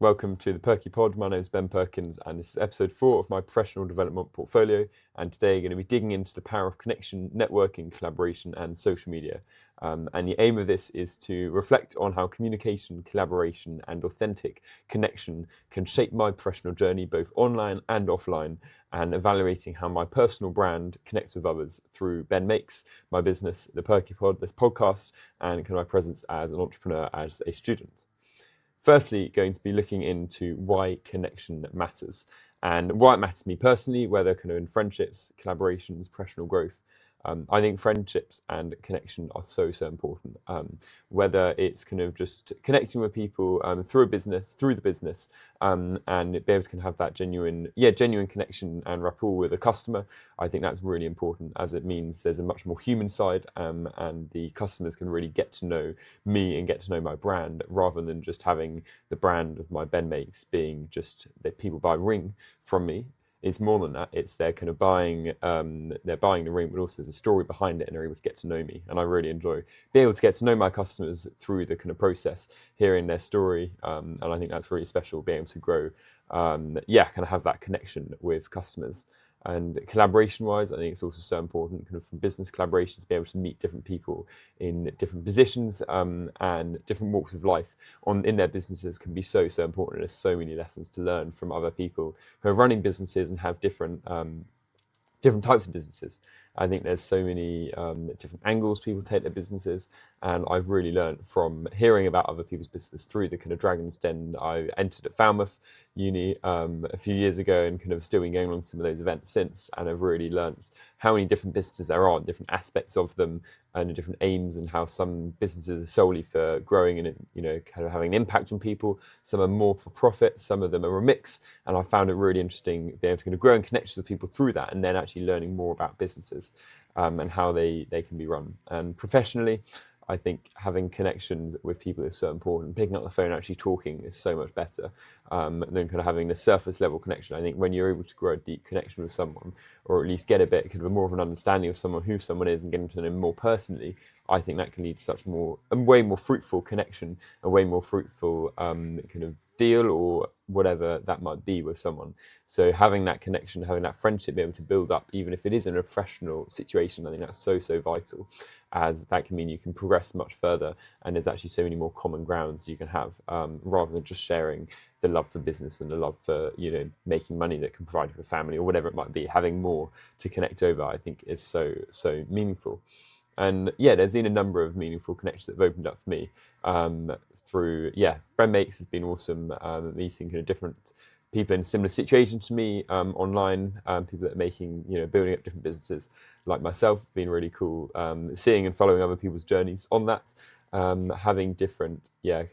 Welcome to the Perky Pod. My name is Ben Perkins, and this is episode 4 of my professional development portfolio. And today, we're going to be digging into the power of connection, networking, collaboration, and social media. And the aim of this is to reflect on how communication, collaboration, and authentic connection can shape my professional journey, both online and offline, and evaluating how my personal brand connects with others through Ben Makes, my business, the Perky Pod, this podcast, and kind of my presence as an entrepreneur, as a student. Firstly, going to be looking into why connection matters and why it matters to me personally, whether kind of in friendships, collaborations, professional growth. I think friendships and connection are so important. Whether it's kind of just connecting with people through the business, and be able to kind of have that genuine connection and rapport with a customer. I think that's really important, as it means there's a much more human side, and the customers can really get to know me and get to know my brand, rather than just having the brand of my Ben Makes being just that people buy ring from me. It's more than that. It's they're kind of buying, they're buying the ring, but also there's a story behind it, and they're able to get to know me. And I really enjoy being able to get to know my customers through the kind of process, hearing their story. And I think that's really special, being able to grow, kind of have that connection with customers. And collaboration-wise, I think it's also so important, kind of from business collaborations, to be able to meet different people in different positions and different walks of life in their businesses can be so important. There's so many lessons to learn from other people who are running businesses and have different types of businesses. I think there's so many different angles people take their businesses, and I've really learned from hearing about other people's business through the kind of Dragon's Den I entered at Falmouth Uni a few years ago, and kind of still been going along some of those events since, and I've really learned how many different businesses there are, different aspects of them, and the different aims, and how some businesses are solely for growing and kind of having an impact on people. Some are more for profit, some of them are a mix, and I found it really interesting being able to kind of grow in connections with people through that, and then actually learning more about businesses and how they can be run. And professionally, I think having connections with people is so important. Picking up the phone and actually talking is so much better than kind of having the surface level connection. I think when you're able to grow a deep connection with someone, or at least get a bit kind of more of an understanding of someone, who someone is, and getting to know them more personally, I think that can lead to a way more fruitful connection, a way more fruitful kind of deal, or whatever that might be with someone. So having that connection, having that friendship, be able to build up, even if it is in a professional situation, I think that's so vital, as that can mean you can progress much further, and there's actually so many more common grounds you can have, rather than just sharing the love for business and the love for making money that can provide for family, or whatever it might be. Having more to connect over, I think, is so meaningful. And there's been a number of meaningful connections that have opened up for me through Ben Makes has been awesome, meeting kind of different people in similar situations to me online, people that are making, building up different businesses like myself. Been really cool seeing and following other people's journeys on that. Having different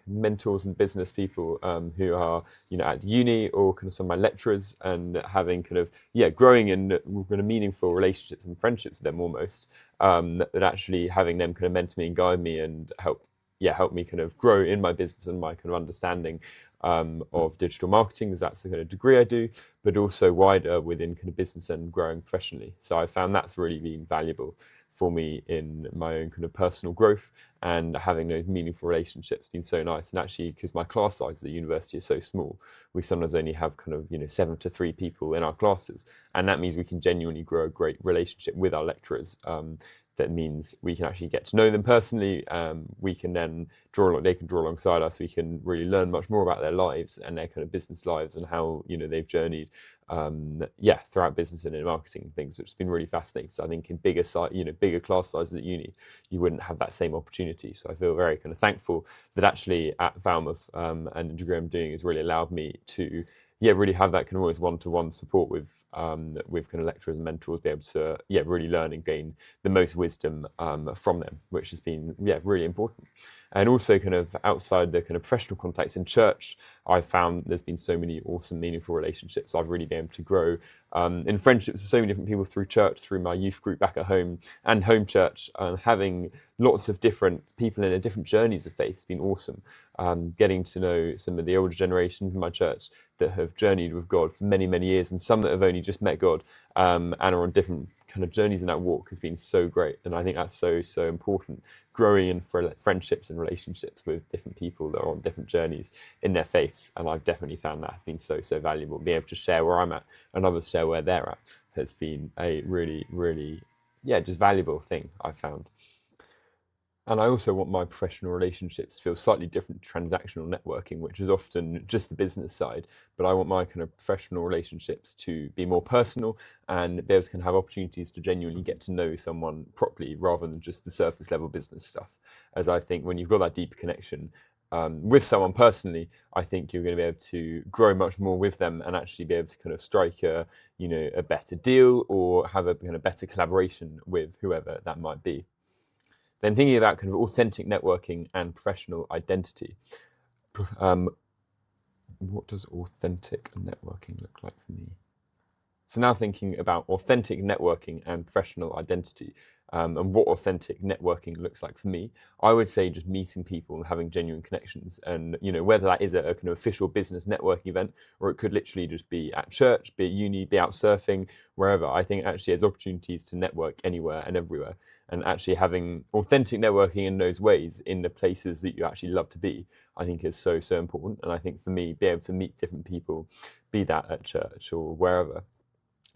mentors and business people who are at uni, or kind of some of my lecturers, and having kind of growing in kind of meaningful relationships and friendships with them almost, that actually having them kind of mentor me and guide me and help me kind of grow in my business and my kind of understanding of digital marketing, because that's the kind of degree I do, but also wider within kind of business and growing professionally. So I found that's really been valuable for me in my own kind of personal growth, and having those meaningful relationships been so nice. And actually, because my class size at the university is so small, we sometimes only have kind of 7 to 3 people in our classes, and that means we can genuinely grow a great relationship with our lecturers. That means we can actually get to know them personally. We can then they can draw alongside us. We can really learn much more about their lives and their kind of business lives, and how they've journeyed throughout business and in marketing and things, which has been really fascinating. So I think in bigger class sizes at uni, you wouldn't have that same opportunity. So I feel very kind of thankful that actually at Falmouth and the degree I'm doing has really allowed me to really have that kind of almost one-to-one support with kind of lecturers and mentors, be able to really learn and gain the most wisdom from them, which has been really important. And also kind of outside the kind of professional context in church, I found there's been so many awesome, meaningful relationships. I've really been able to grow in friendships with so many different people through church, through my youth group back at home and home church, having lots of different people in different journeys of faith has been awesome. Getting to know some of the older generations in my church that have journeyed with God for many, many years, and some that have only just met God and are on different kind of journeys in that walk has been so great. And I think that's so important, growing in friendships and relationships with different people that are on different journeys in their faiths. And I've definitely found that has been so valuable. Being able to share where I'm at and others share where they're at has been a really just valuable thing I've found. And I also want my professional relationships to feel slightly different to transactional networking, which is often just the business side. But I want my kind of professional relationships to be more personal and be able to kind of have opportunities to genuinely get to know someone properly rather than just the surface level business stuff. As I think when you've got that deeper connection with someone personally, I think you're going to be able to grow much more with them and actually be able to kind of strike a better deal or have a kind of better collaboration with whoever that might be. Then thinking about kind of authentic networking and professional identity. What does authentic networking look like for me? So now thinking about authentic networking and professional identity, and what authentic networking looks like for me, I would say just meeting people and having genuine connections. And whether that is a kind of official business networking event, or it could literally just be at church, be at uni, be out surfing, wherever. I think actually there's opportunities to network anywhere and everywhere. And actually having authentic networking in those ways in the places that you actually love to be, I think is so important. And I think for me, be able to meet different people, be that at church or wherever,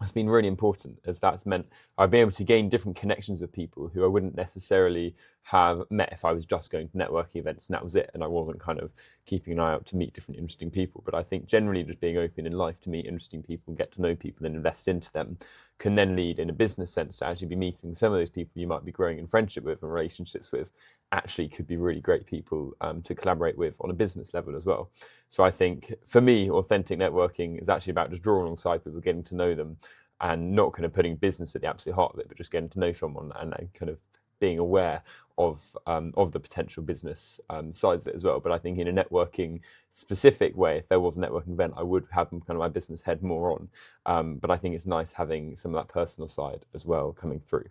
it's been really important, as that's meant I've been able to gain different connections with people who I wouldn't necessarily have met if I was just going to networking events and that was it, and I wasn't kind of keeping an eye out to meet different interesting people. But I think generally just being open in life to meet interesting people, get to know people and invest into them can then lead in a business sense to actually be meeting some of those people you might be growing in friendship with and relationships with actually could be really great people to collaborate with on a business level as well. So I think for me, authentic networking is actually about just drawing alongside people, getting to know them, and not kind of putting business at the absolute heart of it, but just getting to know someone and kind of being aware of the potential business sides of it as well. But I think in a networking specific way, if there was a networking event, I would have kind of my business head more on. But I think it's nice having some of that personal side as well coming through.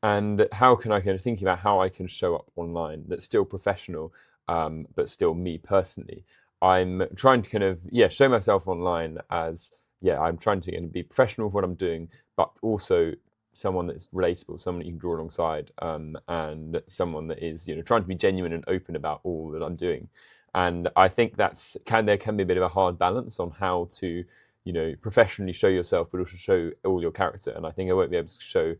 And how can I kind of think about how I can show up online that's still professional, but still me personally? I'm trying to kind of, show myself online as, I'm trying to be professional with what I'm doing, but also someone that's relatable, someone that you can draw alongside, and someone that is, trying to be genuine and open about all that I'm doing. And I think there can be a bit of a hard balance on how to, professionally show yourself, but also show all your character. And I think I won't be able to show,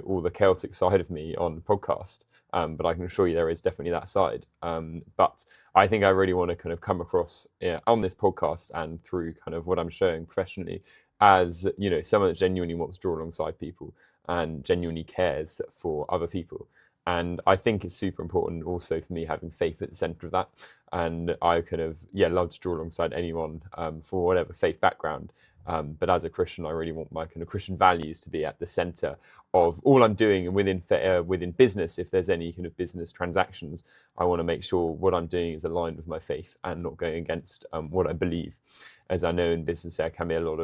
all the chaotic side of me on the podcast. But I can assure you there is definitely that side. But I think I really want to kind of come across on this podcast and through kind of what I'm showing professionally as, someone that genuinely wants to draw alongside people and genuinely cares for other people. And I think it's super important also for me having faith at the center of that. And I kind of, love to draw alongside anyone for whatever faith background. But as a Christian, I really want my kind of Christian values to be at the center of all I'm doing. And within business, if there's any kind of business transactions, I want to make sure what I'm doing is aligned with my faith and not going against what I believe. As I know in business, there can be a lot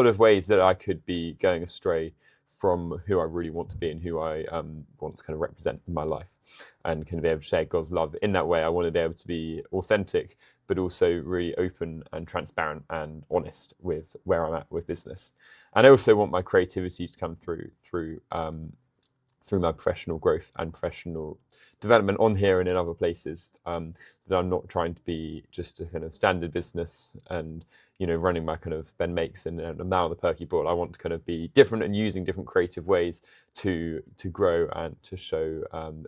of ways that I could be going astray from who I really want to be and who I want to kind of represent in my life, and can be able to share God's love in that way. I want to be able to be authentic, but also really open and transparent and honest with where I'm at with business. And I also want my creativity to come through my professional growth and professional development on here and in other places, that I'm not trying to be just a kind of standard business and running my kind of Ben Makes and now the Perky board. I want to kind of be different and using different creative ways to grow and to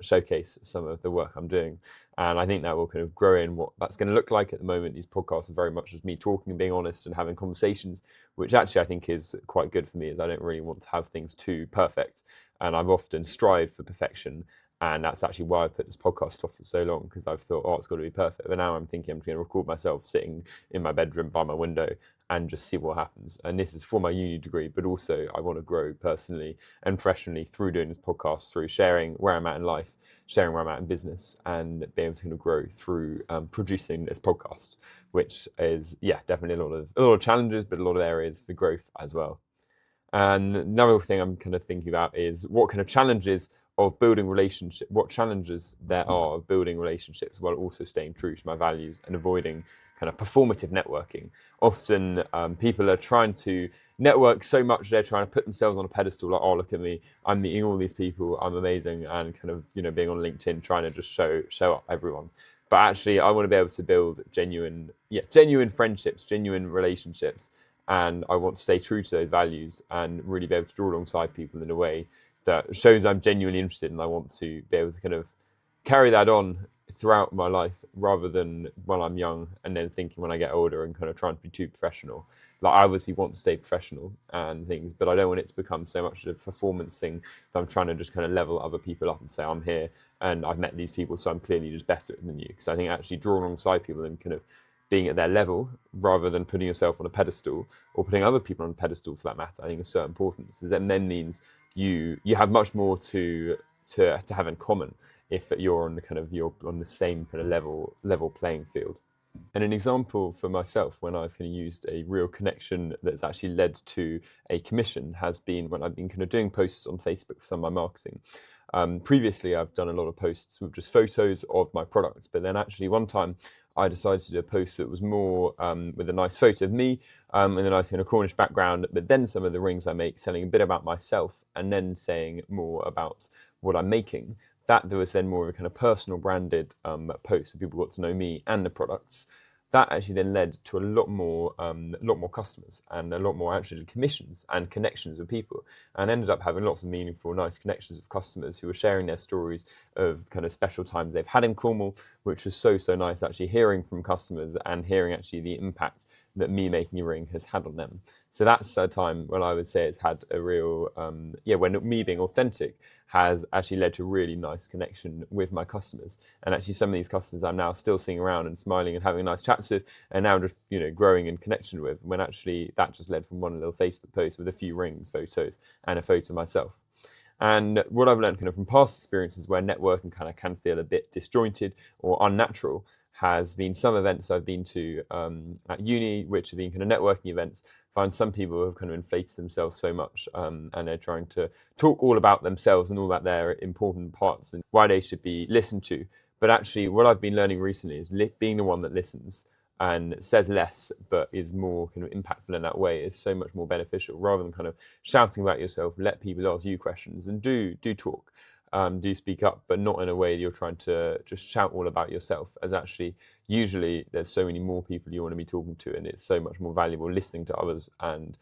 showcase some of the work I'm doing. And I think that will kind of grow in what that's going to look like. At the moment, these podcasts are very much just me talking and being honest and having conversations, which actually I think is quite good for me, as I don't really want to have things too perfect. And I've often strived for perfection. And that's actually why I put this podcast off for so long, because I've thought, it's got to be perfect. But now I'm thinking I'm going to record myself sitting in my bedroom by my window and just see what happens. And this is for my uni degree, but also I want to grow personally and professionally through doing this podcast, through sharing where I'm at in life, sharing where I'm at in business, and being able to kind of grow through producing this podcast, which is, definitely a lot of challenges, but a lot of areas for growth as well. And another thing I'm kind of thinking about is what kind of challenges of building what challenges there are of building relationships while also staying true to my values and avoiding kind kind of performative networking. Often people are trying to network so much, they're trying to put themselves on a pedestal, like, oh, look at me, I'm meeting all these people, I'm amazing, and kind of, being on LinkedIn, trying to just show up everyone. But actually, I want to be able to build genuine friendships, genuine relationships, and I want to stay true to those values and really be able to draw alongside people in a way that shows I'm genuinely interested, and I want to be able to kind of carry that on throughout my life, rather than while I'm young and then thinking when I get older and kind of trying to be too professional. Like, I obviously want to stay professional and things, but I don't want it to become so much of a performance thing that I'm trying to just kind of level other people up and say, I'm here and I've met these people, so I'm clearly just better than you. Because I think actually drawing alongside people and kind of being at their level, rather than putting yourself on a pedestal or putting other people on a pedestal for that matter, I think is so important. Because that then means you have much more to have in common if you're on the same kind of level playing field. And an example for myself when I've kind of used a real connection that's actually led to a commission has been when I've been kind of doing posts on Facebook for some of my marketing. Previously, I've done a lot of posts with just photos of my products, but then actually one time I decided to do a post that was more with a nice photo of me and a nice kind of Cornish background, but then some of the rings I make selling a bit about myself and then saying more about what I'm making. That there was then more of a kind of personal branded post, so people got to know me and the products. That actually then led to a lot more customers and a lot more actually commissions and connections with people, and ended up having lots of meaningful, nice connections with customers who were sharing their stories of kind of special times they've had in Cornwall, which was so nice actually hearing from customers and hearing actually the impact that me making a ring has had on them. So that's a time when I would say it's had a real, when me being authentic has actually led to a really nice connection with my customers. And actually some of these customers I'm now still seeing around and smiling and having nice chats with, and now just, growing in connection with, when actually that just led from one little Facebook post with a few ring photos and a photo of myself. And what I've learned kind of from past experiences where networking kind of can feel a bit disjointed or unnatural has been some events I've been to at uni, which have been kind of networking events. Find some people who have kind of inflated themselves so much and they're trying to talk all about themselves and all about their important parts and why they should be listened to. But actually what I've been learning recently is being the one that listens and says less but is more kind of impactful in that way is so much more beneficial, rather than kind of shouting about yourself. Let people ask you questions and do talk. Do speak up, but not in a way that you're trying to just shout all about yourself, as actually usually there's so many more people you want to be talking to, and it's so much more valuable listening to others and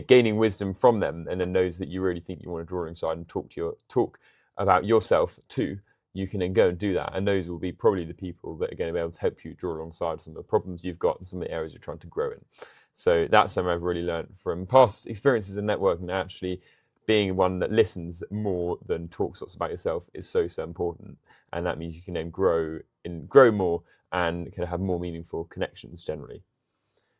gaining wisdom from them, and then those that you really think you want to draw inside and talk about yourself too. You can then go and do that, and those will be probably the people that are going to be able to help you draw alongside some of the problems you've got and some of the areas you're trying to grow in. So that's something I've really learned from past experiences in networking. Actually, being one that listens more than talks lots about yourself is so important, and that means you can then grow more and kind of have more meaningful connections generally.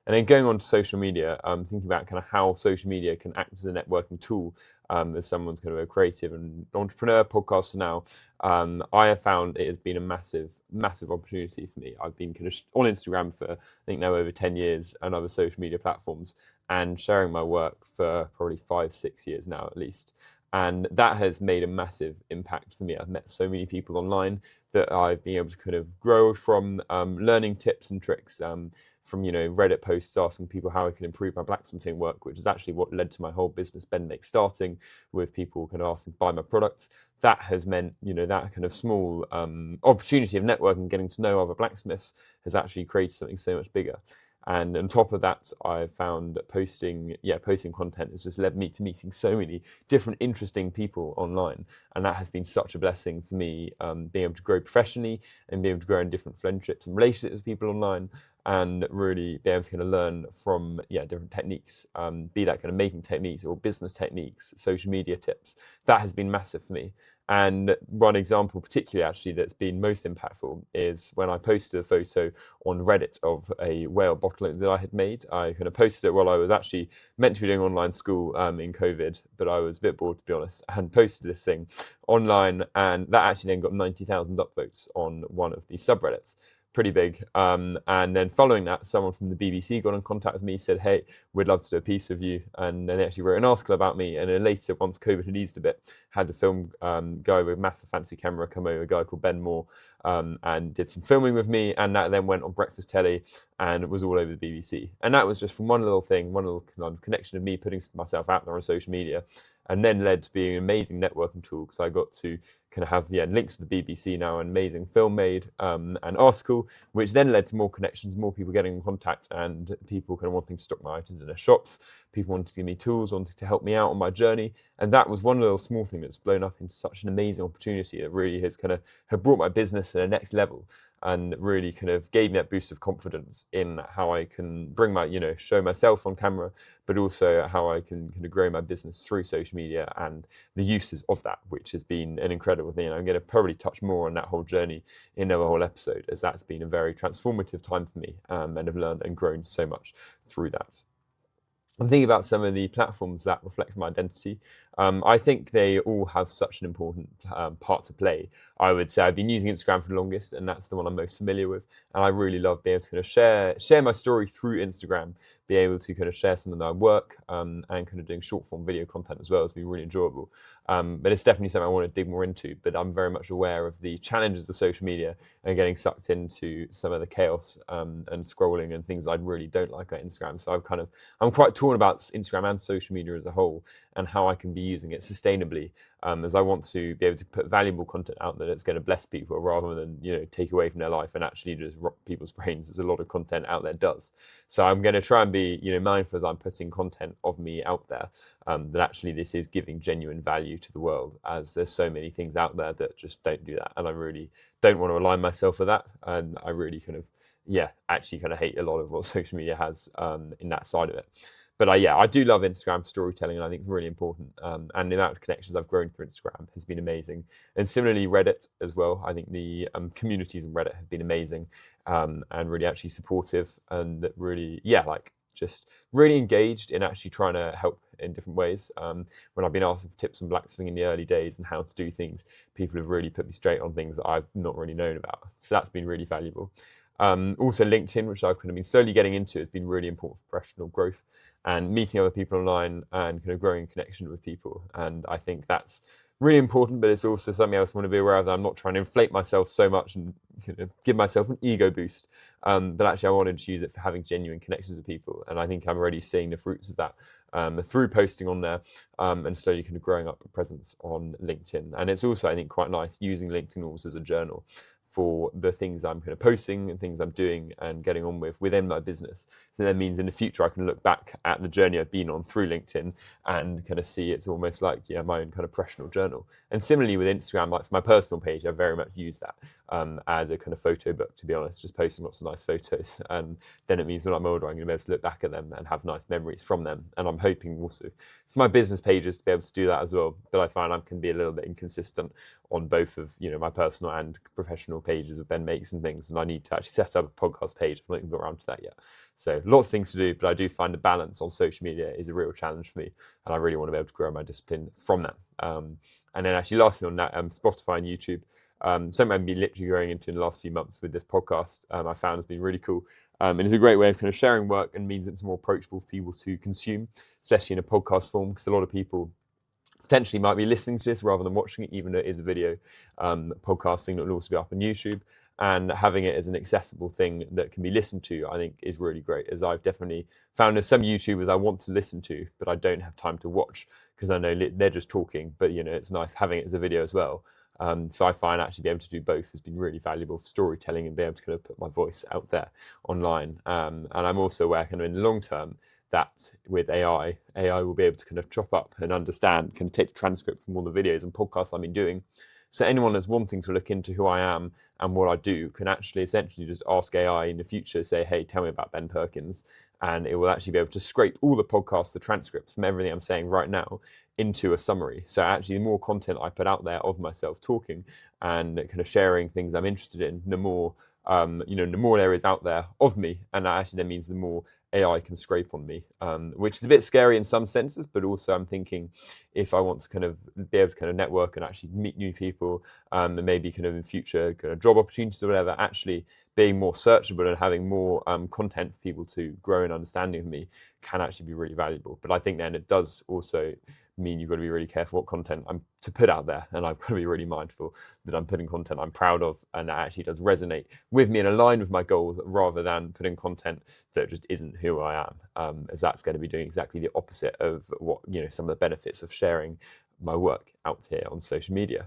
And then going on to social media, thinking about kind of how social media can act as a networking tool. As someone's kind of a creative and entrepreneur podcaster now, I have found it has been a massive opportunity for me. I've been kind of on Instagram for I think now over 10 years and other social media platforms, and sharing my work for probably 5-6 years now at least. And that has made a massive impact for me. I've met so many people online that I've been able to kind of grow from, learning tips and tricks from Reddit posts asking people how I can improve my blacksmithing work, which is actually what led to my whole business BenMake starting, with people kind of asking to buy my products. That has meant that kind of small opportunity of networking, getting to know other blacksmiths, has actually created something so much bigger. And on top of that, I found that posting content has just led me to meeting so many different interesting people online. And that has been such a blessing for me, being able to grow professionally and being able to grow in different friendships and relationships with people online, and really be able to kind of learn from different techniques, be that kind of making techniques or business techniques, social media tips. That has been massive for me. And one example particularly actually that's been most impactful is when I posted a photo on Reddit of a whale bottle that I had made. I kind of posted it while I was actually meant to be doing online school in COVID, but I was a bit bored, to be honest, and posted this thing online, and that actually then got 90,000 upvotes on one of the subreddits. Pretty big. And then following that, someone from the BBC got in contact with me, said, hey, we'd love to do a piece with you. And then they actually wrote an article about me. And then later, once COVID had eased a bit, had the film guy with a massive fancy camera come over, a guy called Ben Moore, and did some filming with me, and that then went on breakfast telly and it was all over the BBC. And that was just from one little thing, one little connection of me putting myself out there on social media, and then led to being an amazing networking tool because I got to kind of have links to the BBC now, an amazing film made, an article, which then led to more connections, more people getting in contact, and people kind of wanting to stock my items in their shops, people wanting to give me tools, wanting to help me out on my journey. And that was one little small thing that's blown up into such an amazing opportunity that really has kind of have brought my business to the next level, and really kind of gave me that boost of confidence in how I can bring my, show myself on camera, but also how I can kind of grow my business through social media and the uses of that, which has been an incredible thing. And I'm going to probably touch more on that whole journey in a whole episode, as that's been a very transformative time for me, and I've learned and grown so much through that. I'm thinking about some of the platforms that reflect my identity. I think they all have such an important part to play. I would say I've been using Instagram for the longest, and that's the one I'm most familiar with. And I really love being able to kind of share my story through Instagram, be able to kind of share some of my work, and kind of doing short form video content as well has been really enjoyable. But it's definitely something I want to dig more into. But I'm very much aware of the challenges of social media and getting sucked into some of the chaos and scrolling and things I really don't like on Instagram. So I'm quite torn about Instagram and social media as a whole, and how I can be using it sustainably, as I want to be able to put valuable content out there that's going to bless people rather than take away from their life and actually just rock people's brains, as a lot of content out there does. So I'm going to try and be mindful as I'm putting content of me out there, that actually this is giving genuine value to the world, as there's so many things out there that just don't do that, and I really don't want to align myself with that. And I really actually kind of hate a lot of what social media has in that side of it. But I do love Instagram for storytelling, and I think it's really important. And the amount of connections I've grown through Instagram has been amazing. And similarly, Reddit as well. I think the communities in Reddit have been amazing, and really actually supportive, and really, just really engaged in actually trying to help in different ways. When I've been asking for tips on blacksmithing in the early days and how to do things, people have really put me straight on things that I've not really known about. So that's been really valuable. Also LinkedIn, which I've kind of been slowly getting into, has been really important for professional growth and meeting other people online and kind of growing connection with people. And I think that's really important, but it's also something else I want to be aware of, that I'm not trying to inflate myself so much and give myself an ego boost, but actually I wanted to use it for having genuine connections with people. And I think I'm already seeing the fruits of that through posting on there, and slowly kind of growing up a presence on LinkedIn. And it's also, I think, quite nice using LinkedIn almost as a journal for the things I'm kind of posting and things I'm doing and getting on with within my business. So that means in the future I can look back at the journey I've been on through LinkedIn and kind of see it's almost like my own kind of professional journal. And similarly with Instagram, like for my personal page, I very much use that as a kind of photo book, to be honest, just posting lots of nice photos. And then it means when I'm older, I'm going to be able to look back at them and have nice memories from them. And I'm hoping also for my business pages to be able to do that as well. But I find I can be a little bit inconsistent on both of my personal and professional pages with Ben Makes and things, and I need to actually set up a podcast page. I've not even got around to that yet. So lots of things to do, but I do find the balance on social media is a real challenge for me, and I really want to be able to grow my discipline from that. And then actually lastly on that, Spotify and YouTube, something I've been literally growing into in the last few months with this podcast, I found has been really cool. And it's a great way of kind of sharing work, and means it's more approachable for people to consume, especially in a podcast form, because a lot of people potentially might be listening to this rather than watching it, even though it is a video podcasting that will also be up on YouTube. And having it as an accessible thing that can be listened to, I think, is really great, as I've definitely found there's some YouTubers I want to listen to, but I don't have time to watch because I know they're just talking, but it's nice having it as a video as well. So I find actually being able to do both has been really valuable for storytelling and being able to kind of put my voice out there online. And I'm also aware kind of in the long term that with AI will be able to kind of chop up and understand, can take the transcript from all the videos and podcasts I've been doing. So anyone that's wanting to look into who I am and what I do can actually essentially just ask AI in the future, say, hey, tell me about Ben Perkins. And it will actually be able to scrape all the podcasts, the transcripts from everything I'm saying right now into a summary. So actually the more content I put out there of myself talking and kind of sharing things I'm interested in, the more the more there is out there of me, and that actually then means the more AI can scrape on me, which is a bit scary in some senses, but also I'm thinking if I want to kind of be able to kind of network and actually meet new people, and maybe kind of in future kind of job opportunities or whatever, actually being more searchable and having more content for people to grow an understanding of me can actually be really valuable. But I think then it does also mean you've got to be really careful what content I'm to put out there, and I've got to be really mindful that I'm putting content I'm proud of and that actually does resonate with me and align with my goals, rather than putting content that just isn't who I am, as that's going to be doing exactly the opposite of what, some of the benefits of sharing my work out here on social media.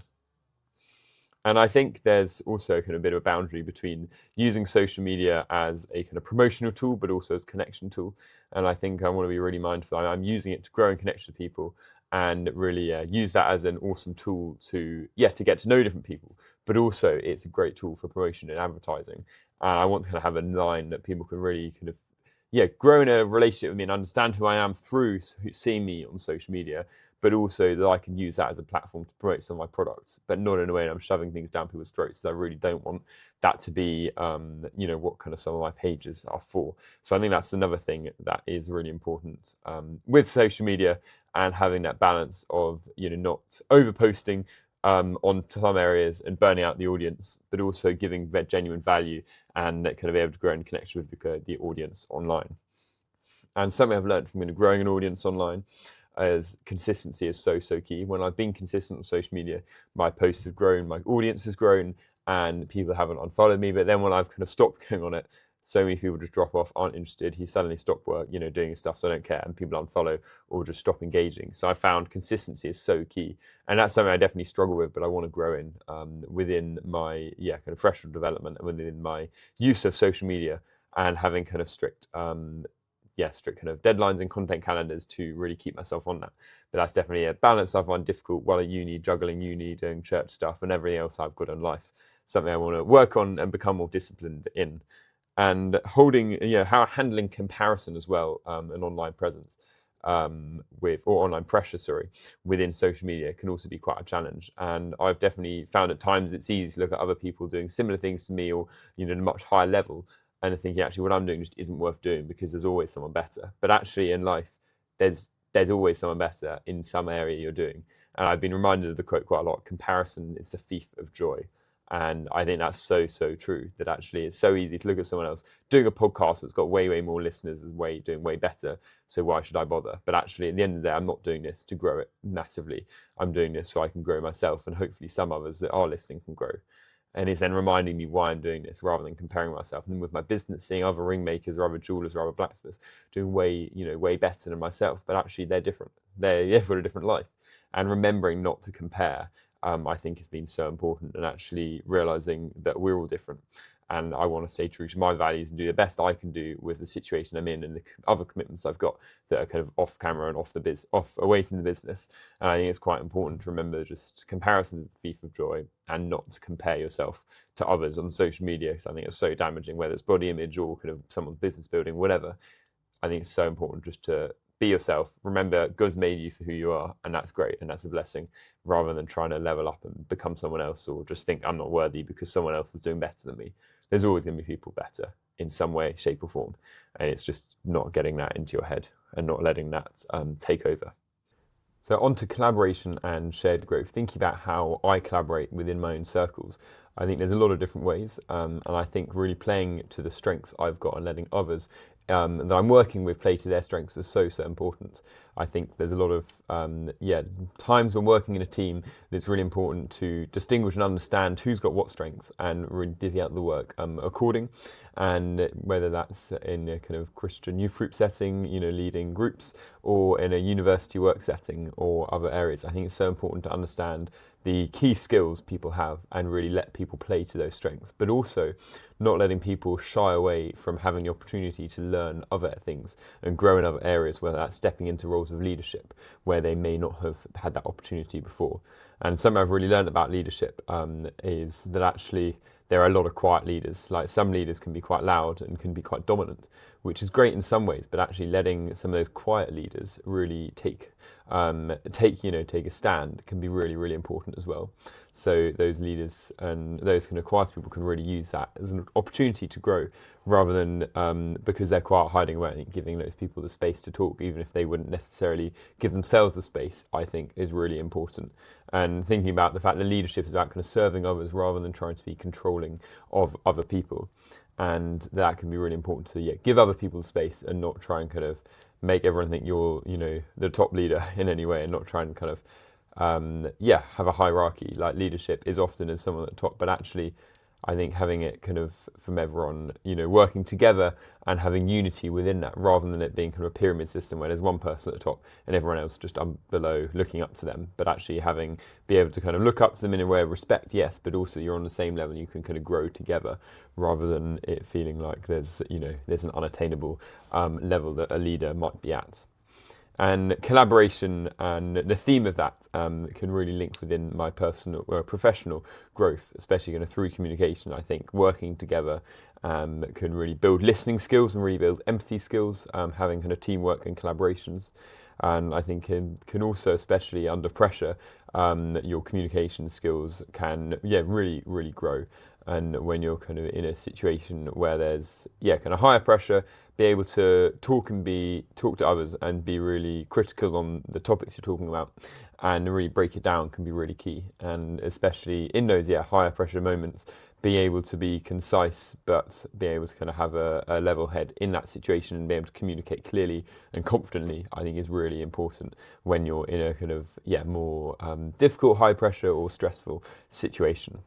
And I think there's also kind of a bit of a boundary between using social media as a kind of promotional tool, but also as a connection tool. And I think I want to be really mindful that I'm using it to grow and connect with people, and really use that as an awesome tool to get to know different people. But also it's a great tool for promotion and advertising. And I want to kind of have a line that people can really kind of grow in a relationship with me and understand who I am through seeing me on social media, but also that I can use that as a platform to promote some of my products, but not in a way that I'm shoving things down people's throats. So I really don't want that to be, what kind of some of my pages are for. So I think that's another thing that is really important with social media, and having that balance of, not over posting on some areas and burning out the audience, but also giving their genuine value and kind of be able to grow and connect with the audience online. And something I've learned from growing an audience online is consistency is so key. When I've been consistent on social media, my posts have grown, my audience has grown, and people haven't unfollowed me. But then when I've kind of stopped going on it, so many people just drop off, aren't interested. He suddenly stopped work, doing his stuff, so I don't care, and people unfollow or just stop engaging. So I found consistency is so key, and that's something I definitely struggle with, but I want to grow in within my kind of professional development and within my use of social media, and having kind of strict kind of deadlines and content calendars to really keep myself on that. But that's definitely a balance I find difficult while at uni, juggling uni, doing church stuff and everything else I've got in life. Something I want to work on and become more disciplined in. And handling comparison as well, an online presence online pressure, within social media can also be quite a challenge. And I've definitely found at times it's easy to look at other people doing similar things to me, or at a much higher level, and thinking actually what I'm doing just isn't worth doing because there's always someone better. But actually in life, there's always someone better in some area you're doing. And I've been reminded of the quote quite a lot: comparison is the thief of joy. And I think that's so true, that actually it's so easy to look at someone else doing a podcast that's got way more listeners, is doing way better. So why should I bother? But actually at the end of the day, I'm not doing this to grow it massively. I'm doing this so I can grow myself, and hopefully some others that are listening can grow. And it's then reminding me why I'm doing this, rather than comparing myself. And then with my business, seeing other ring makers or other jewelers or other blacksmiths doing way better than myself. But actually they're different. They've got a different life. And remembering not to compare, I think has been so important, and actually realizing that we're all different. And I want to stay true to my values and do the best I can do with the situation I'm in and the other commitments I've got that are kind of off camera and away from the business. And I think it's quite important to remember just comparison is the thief of joy, and not to compare yourself to others on social media, because I think it's so damaging, whether it's body image or kind of someone's business building, whatever. I think it's so important just to be yourself. Remember, God's made you for who you are, and that's great, and that's a blessing, rather than trying to level up and become someone else, or just think I'm not worthy because someone else is doing better than me. There's always going to be people better in some way, shape or form, and it's just not getting that into your head and not letting that take over. So on to collaboration and shared growth, thinking about how I collaborate within my own circles. I think there's a lot of different ways, and I think really playing to the strengths I've got and letting others that I'm working with play to their strengths is so important. I think there's a lot of times when working in a team that it's really important to distinguish and understand who's got what strengths and really divvy out the work according. And whether that's in a kind of Christian youth group setting, leading groups, or in a university work setting or other areas, I think it's so important to understand the key skills people have and really let people play to those strengths, but also not letting people shy away from having the opportunity to learn other things and grow in other areas, whether that's stepping into roles of leadership where they may not have had that opportunity before. And something I've really learned about leadership is that actually there are a lot of quiet leaders. Like, some leaders can be quite loud and can be quite dominant, which is great in some ways, but actually letting some of those quiet leaders really take a stand can be really important as well. So those leaders and those kind of quiet people can really use that as an opportunity to grow, rather than because they're quiet, hiding away, giving those people the space to talk, even if they wouldn't necessarily give themselves the space, I think is really important. And thinking about the fact that leadership is about kind of serving others rather than trying to be controlling of other people. And that can be really important to give other people the space and not try and kind of make everyone think you're, the top leader in any way, and not try and kind of, have a hierarchy. Like, leadership is often as someone at the top, but actually I think having it kind of from everyone, working together and having unity within that, rather than it being kind of a pyramid system where there's one person at the top and everyone else just below looking up to them, but actually be able to kind of look up to them in a way of respect, yes, but also you're on the same level, you can kind of grow together, rather than it feeling like there's an unattainable level that a leader might be at. And collaboration and the theme of that can really link within my personal or professional growth, especially kind of through communication. I think working together can really build listening skills and really build empathy skills, having kind of teamwork and collaborations. And I think can also, especially under pressure, your communication skills can really, really grow. And when you're kind of in a situation where there's kind of higher pressure, be able to talk to others and be really critical on the topics you're talking about, and really break it down can be really key. And especially in those higher pressure moments, be able to be concise, but be able to kind of have a level head in that situation and be able to communicate clearly and confidently, I think is really important when you're in a kind of more difficult, high pressure or stressful situation.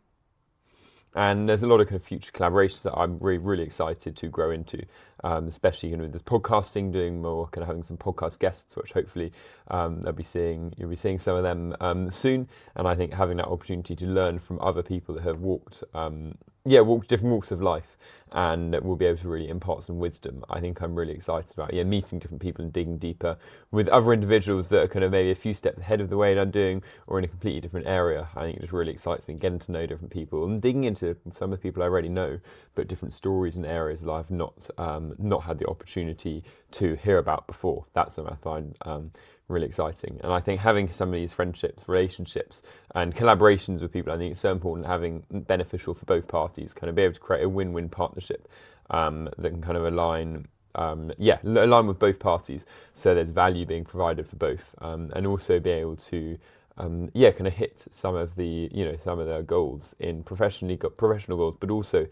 And there's a lot of kind of future collaborations that I'm really, really excited to grow into, especially with this podcasting, doing more, kind of having some podcast guests, which hopefully you'll be seeing some of them soon. And I think having that opportunity to learn from other people that have walked different walks of life, and will be able to really impart some wisdom. I think I'm really excited about meeting different people and digging deeper with other individuals that are kind of maybe a few steps ahead of the way that I'm doing, or in a completely different area. I think it just really excites me, getting to know different people and digging into some of the people I already know, but different stories and areas that I've not had the opportunity to hear about before. That's something I find really exciting. And I think having some of these friendships, relationships and collaborations with people, I think it's so important, having beneficial for both parties, kind of be able to create a win-win partnership that can kind of align with both parties, so there's value being provided for both, and also be able to kind of hit some of their goals in professional goals, but also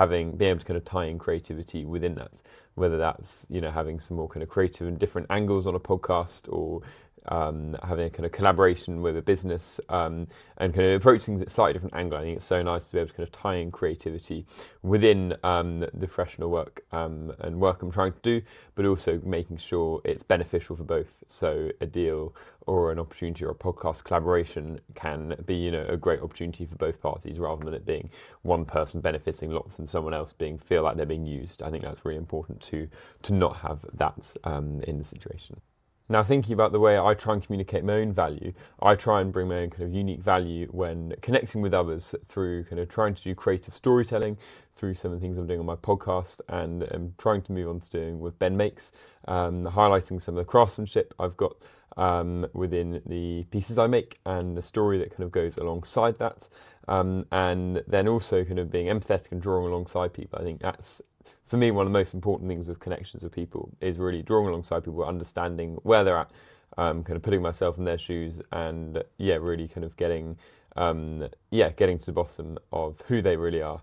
being able to kind of tie in creativity within that, whether that's having some more kind of creative and different angles on a podcast, or having a kind of collaboration with a business, and kind of approaching things at a slightly different angle. I think it's so nice to be able to kind of tie in creativity within the professional work and work I'm trying to do, but also making sure it's beneficial for both. So a deal or an opportunity or a podcast collaboration can be a great opportunity for both parties, rather than it being one person benefiting lots and someone else feel like they're being used. I think that's really important to not have that in the situation. Now, thinking about the way I try and communicate my own value, I try and bring my own kind of unique value when connecting with others through kind of trying to do creative storytelling, through some of the things I'm doing on my podcast, and trying to move on to doing with Ben Makes, highlighting some of the craftsmanship I've got within the pieces I make, and the story that kind of goes alongside that, and then also kind of being empathetic and drawing alongside people. I think that's, for me, one of the most important things with connections with people, is really drawing alongside people, understanding where they're at, kind of putting myself in their shoes, and really kind of getting to the bottom of who they really are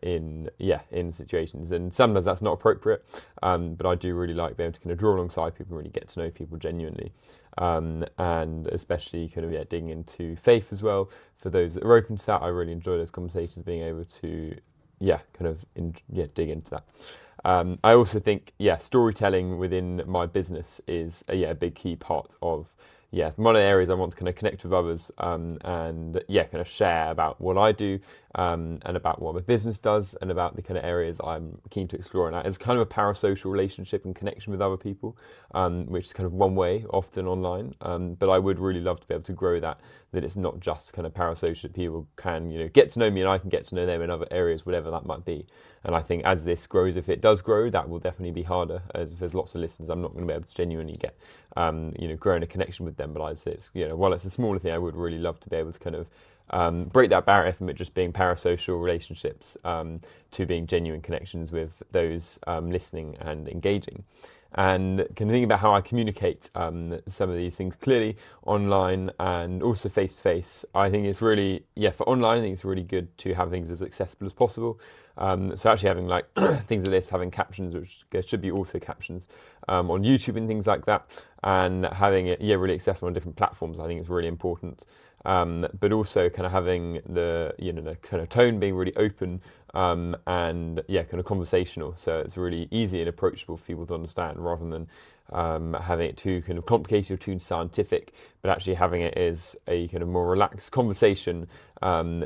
in situations. And sometimes that's not appropriate, but I do really like being able to kind of draw alongside people and really get to know people genuinely, and especially kind of digging into faith as well. For those that are open to that, I really enjoy those conversations, being able to dig into that. I also think storytelling within my business is a big key part of one of the areas I want to kind of connect with others, and kind of share about what I do, and about what my business does, and about the kind of areas I'm keen to explore. And it's kind of a parasocial relationship and connection with other people, which is kind of one way, often online. But I would really love to be able to grow that it's not just kind of parasocial. People can get to know me, and I can get to know them in other areas, whatever that might be. And I think as this grows, if it does grow, that will definitely be harder, as if there's lots of listeners, I'm not going to be able to genuinely get growing a connection with them. But I'd say it's while it's a smaller thing, I would really love to be able to kind of break that barrier from it just being parasocial relationships, to being genuine connections with those listening and engaging. and can think about how I communicate some of these things clearly online and also face to face. I think it's really, for online, I think it's really good to have things as accessible as possible. So actually having like things like this, having captions, which there should be also captions on YouTube and things like that, and having it really accessible on different platforms, I think is really important. But also kind of having the the kind of tone being really open and kind of conversational, so it's really easy and approachable for people to understand, rather than having it too kind of complicated or too scientific, but actually having it as a kind of more relaxed conversation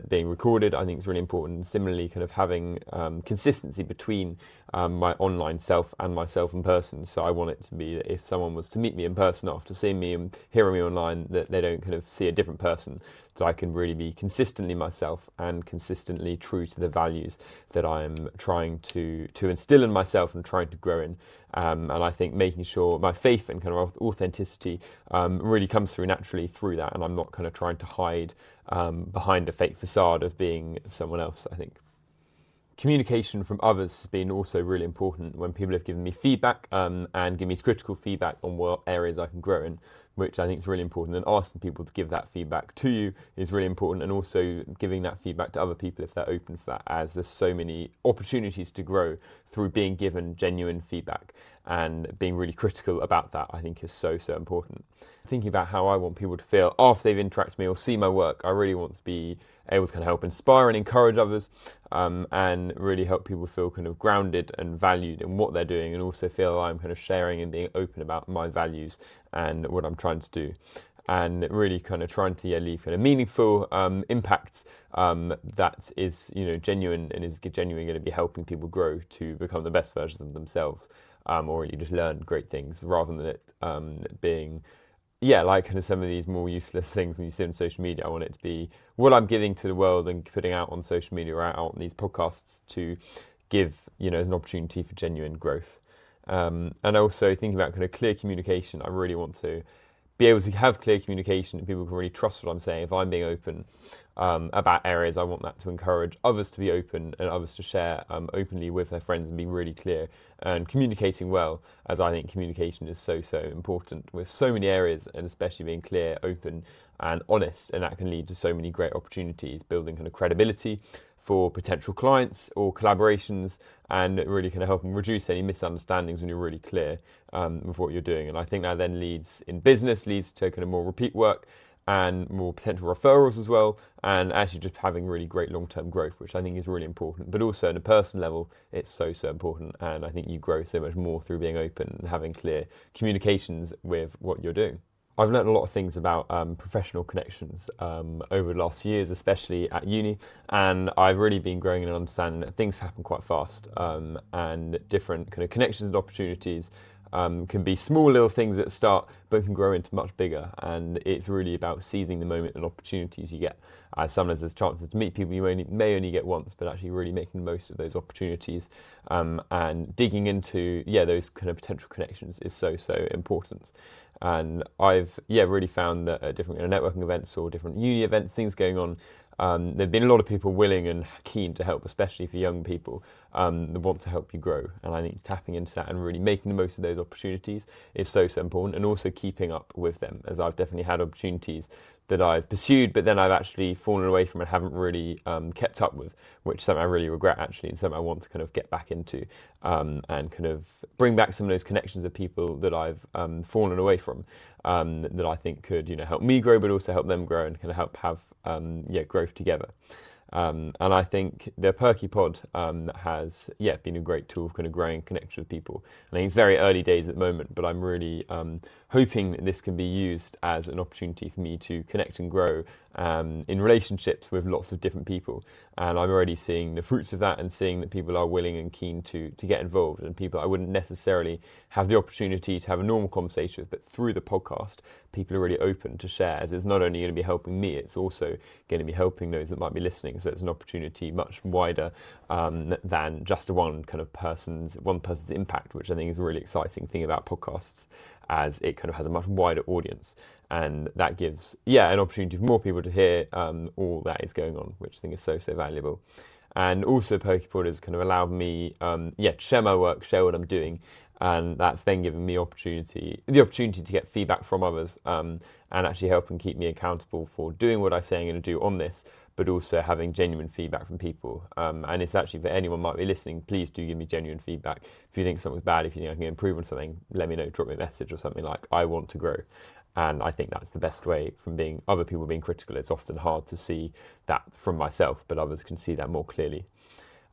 being recorded, I think is really important. Similarly, kind of having consistency between my online self and myself in person. So I want it to be that if someone was to meet me in person after seeing me and hearing me online, that they don't kind of see a different person, that I can really be consistently myself and consistently true to the values that I'm trying to instill in myself and trying to grow in. And I think making sure my faith and kind of authenticity really comes through naturally through that, and I'm not kind of trying to hide behind a fake facade of being someone else. I think communication from others has been also really important when people have given me feedback and given me critical feedback on what areas I can grow in, which I think is really important. And asking people to give that feedback to you is really important, and also giving that feedback to other people if they're open for that, as there's so many opportunities to grow through being given genuine feedback, and being really critical about that, I think, is so important. Thinking about how I want people to feel after they've interacted with me or see my work, I really want to be able to kind of help inspire and encourage others, and really help people feel kind of grounded and valued in what they're doing, and also feel I'm kind of sharing and being open about my values and what I'm trying to do, and really kind of trying to leave kind of meaningful impact that is genuine, and is genuinely going to be helping people grow to become the best versions of themselves, or really just learn great things, rather than it being like kind of some of these more useless things when you see on social media. I want it to be what I'm giving to the world and putting out on social media or out on these podcasts to give, as an opportunity for genuine growth. And also thinking about kind of clear communication. I really want to be able to have clear communication and people can really trust what I'm saying. If I'm being open about areas, I want that to encourage others to be open and others to share openly with their friends and be really clear and communicating well, as I think communication is so important with so many areas, and especially being clear, open and honest, and that can lead to so many great opportunities, building kind of credibility for potential clients or collaborations, and really kind of helping reduce any misunderstandings when you're really clear with what you're doing. And I think that then leads to kind of more repeat work and more potential referrals as well, and actually just having really great long-term growth, which I think is really important. But also on a personal level, it's so important, and I think you grow so much more through being open and having clear communications with what you're doing. I've learned a lot of things about professional connections over the last years, especially at uni, and I've really been growing in understanding that things happen quite fast, and different kind of connections and opportunities can be small little things at the start, but can grow into much bigger. And it's really about seizing the moment and opportunities you get. Sometimes there's chances to meet people you may only get once, but actually really making the most of those opportunities, and digging into those kind of potential connections is so important. And I've really found that at different networking events or different uni events, things going on, there've been a lot of people willing and keen to help, especially for young people that want to help you grow. And I think tapping into that and really making the most of those opportunities is so important, and also keeping up with them, as I've definitely had opportunities that I've pursued, but then I've actually fallen away from and haven't really kept up with, which is something I really regret actually, and something I want to kind of get back into, and kind of bring back some of those connections of people that I've fallen away from, that I think could help me grow, but also help them grow and kind of help have growth together. And I think the Perky pod has been a great tool for kind of growing connection with people. I think it's very early days at the moment, but I'm really hoping that this can be used as an opportunity for me to connect and grow in relationships with lots of different people. And I'm already seeing the fruits of that, and seeing that people are willing and keen to get involved, and people I wouldn't necessarily have the opportunity to have a normal conversation with, but through the podcast, people are really open to share, as it's not only going to be helping me, it's also going to be helping those that might be listening. So it's an opportunity much wider than just one person's impact, which I think is a really exciting thing about podcasts, as it kind of has a much wider audience, and that gives an opportunity for more people to hear all that is going on, which I think is so valuable. And also Perky has kind of allowed me to share my work, share what I'm doing, and that's then giving me the opportunity to get feedback from others, and actually helping keep me accountable for doing what I say I'm going to do on this, but also having genuine feedback from people. And it's actually, for anyone might be listening, please do give me genuine feedback. If you think something's bad, if you think I can improve on something, let me know, drop me a message or something. Like, I want to grow. And I think that's the best way from being other people being critical. It's often hard to see that from myself, but others can see that more clearly.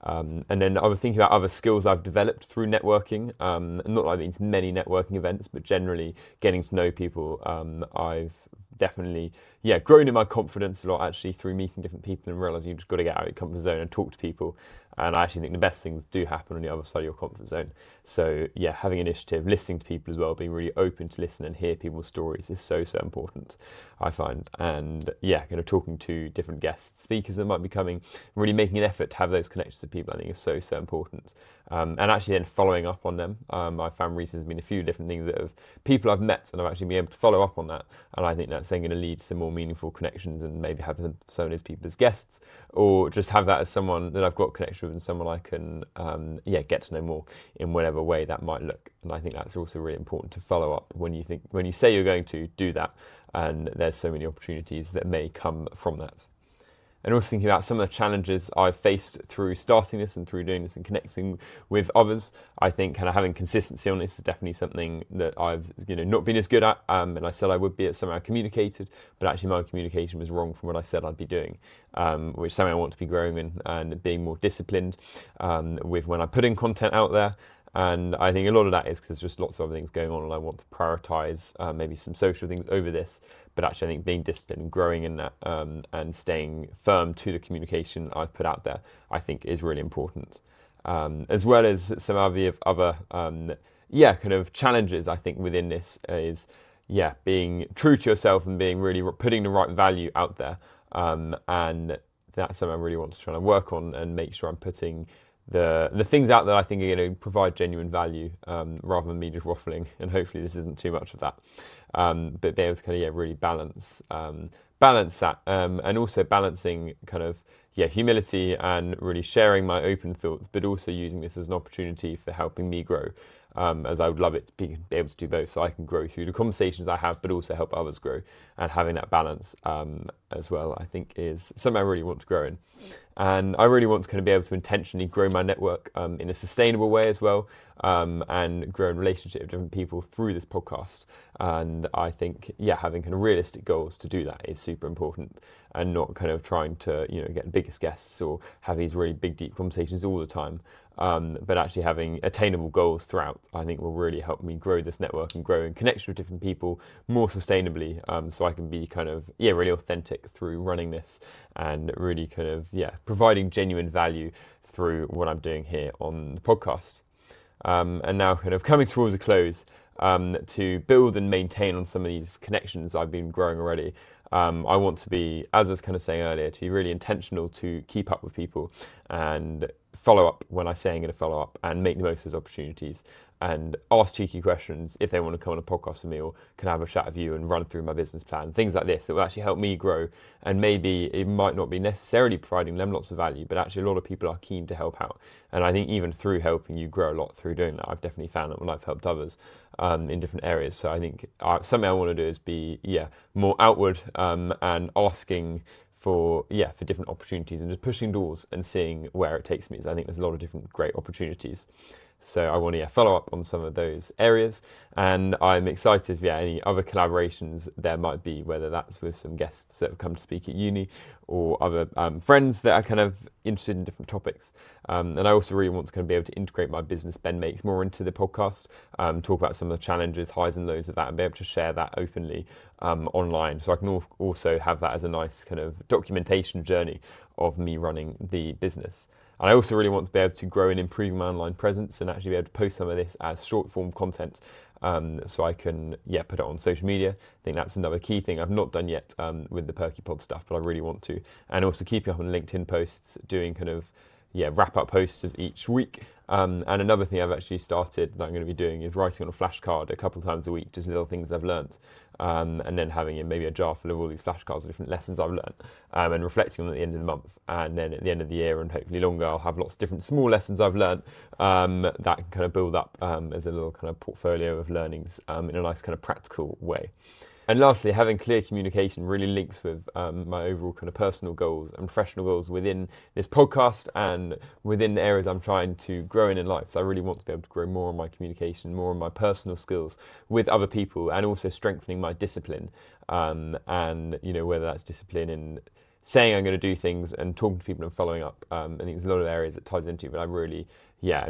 And then I was thinking about other skills I've developed through networking. Not that I've been to many networking events, but generally getting to know people. I've definitely, grown in my confidence a lot actually through meeting different people and realising you've just got to get out of your comfort zone and talk to people. And I actually think the best things do happen on the other side of your comfort zone. So having initiative, listening to people as well, being really open to listen and hear people's stories is so important, I find. And kind of talking to different guest speakers that might be coming, really making an effort to have those connections with people, I think is so important. And actually then following up on them. I found recently there's been a few different things that people I've met, and I've actually been able to follow up on that. And I think that's then going to lead to some more meaningful connections, and maybe have some of those people as guests, or just have that as someone that I've got connection with and someone I can get to know more in whatever way that might look. And I think that's also really important to follow up when you say you're going to do that, and there's so many opportunities that may come from that. And also thinking about some of the challenges I've faced through starting this and through doing this and connecting with others. I think kind of having consistency on this is definitely something that I've not been as good at, and I said I would be at something I communicated, but actually my communication was wrong from what I said I'd be doing, which is something I want to be growing in and being more disciplined with when I'm putting content out there. And I think a lot of that is because there's just lots of other things going on, and I want to prioritise maybe some social things over this. But actually, I think being disciplined and growing in that and staying firm to the communication I've put out there, I think is really important. As well as some other kind of challenges, I think, within this is, being true to yourself and being really putting the right value out there. And that's something I really want to try and work on and make sure I'm putting the things out that I think are going to provide genuine value, rather than me just waffling. And hopefully this isn't too much of that, but be able to kind of really balance that, and also balancing kind of humility and really sharing my open thoughts, but also using this as an opportunity for helping me grow, as I would love it to be able to do both, so I can grow through the conversations I have, but also help others grow. And having that balance as well, I think, is something I really want to grow in. And I really want to kind of be able to intentionally grow my network in a sustainable way as well, and grow in relationship with different people through this podcast. And I think, having kind of realistic goals to do that is super important, and not kind of trying to, get the biggest guests or have these really big, deep conversations all the time. But actually having attainable goals throughout, I think, will really help me grow this network and grow in connection with different people more sustainably, so I can be kind of, really authentic through running this, and really kind of, providing genuine value through what I'm doing here on the podcast. And now kind of coming towards a close, to build and maintain on some of these connections I've been growing already. I want to be, as I was kind of saying earlier, to be really intentional to keep up with people and follow up when I say I'm going to follow up, and make the most of those opportunities, and ask cheeky questions if they want to come on a podcast with me, or can I have a chat with you and run through my business plan, things like this that will actually help me grow. And maybe it might not be necessarily providing them lots of value, but actually a lot of people are keen to help out. And I think even through helping you grow a lot through doing that, I've definitely found that when I've helped others in different areas. So I think something I want to do is be more outward, and asking for different opportunities, and just pushing doors and seeing where it takes me. So I think there's a lot of different great opportunities. So I want to follow up on some of those areas, and I'm excited for any other collaborations there might be, whether that's with some guests that have come to speak at uni, or other friends that are kind of interested in different topics. And I also really want to kind of be able to integrate my business Ben Makes more into the podcast, talk about some of the challenges, highs and lows of that, and be able to share that openly online. So I can also have that as a nice kind of documentation journey of me running the business. And I also really want to be able to grow and improve my online presence, and actually be able to post some of this as short form content, so I can put it on social media. I think that's another key thing I've not done yet with the Perky Pod stuff, but I really want to. And also keeping up on LinkedIn posts, doing kind of wrap up posts of each week. And another thing I've actually started that I'm going to be doing is writing on a flashcard a couple of times a week, just little things I've learnt. And then having maybe a jar full of all these flashcards of different lessons I've learnt, and reflecting on them at the end of the month. And then at the end of the year, and hopefully longer, I'll have lots of different small lessons I've learnt that can kind of build up as a little kind of portfolio of learnings in a nice kind of practical way. And lastly, having clear communication really links with my overall kind of personal goals and professional goals within this podcast and within the areas I'm trying to grow in life. So I really want to be able to grow more on my communication, more on my personal skills with other people, and also strengthening my discipline. And, you know, whether that's discipline in saying I'm going to do things and talking to people and following up. I think there's a lot of areas it ties into, but I'm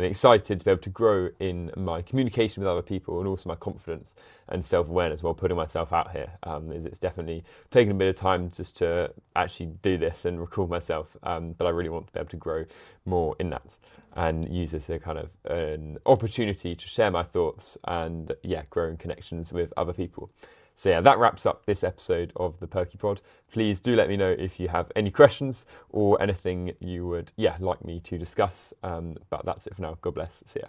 excited to be able to grow in my communication with other people and also my confidence and self-awareness while putting myself out here. It's definitely taken a bit of time just to actually do this and record myself, but I really want to be able to grow more in that and use this as a kind of an opportunity to share my thoughts and growing connections with other people. So that wraps up this episode of the Perky Pod. Please do let me know if you have any questions or anything you would like me to discuss. But that's it for now. God bless. See ya.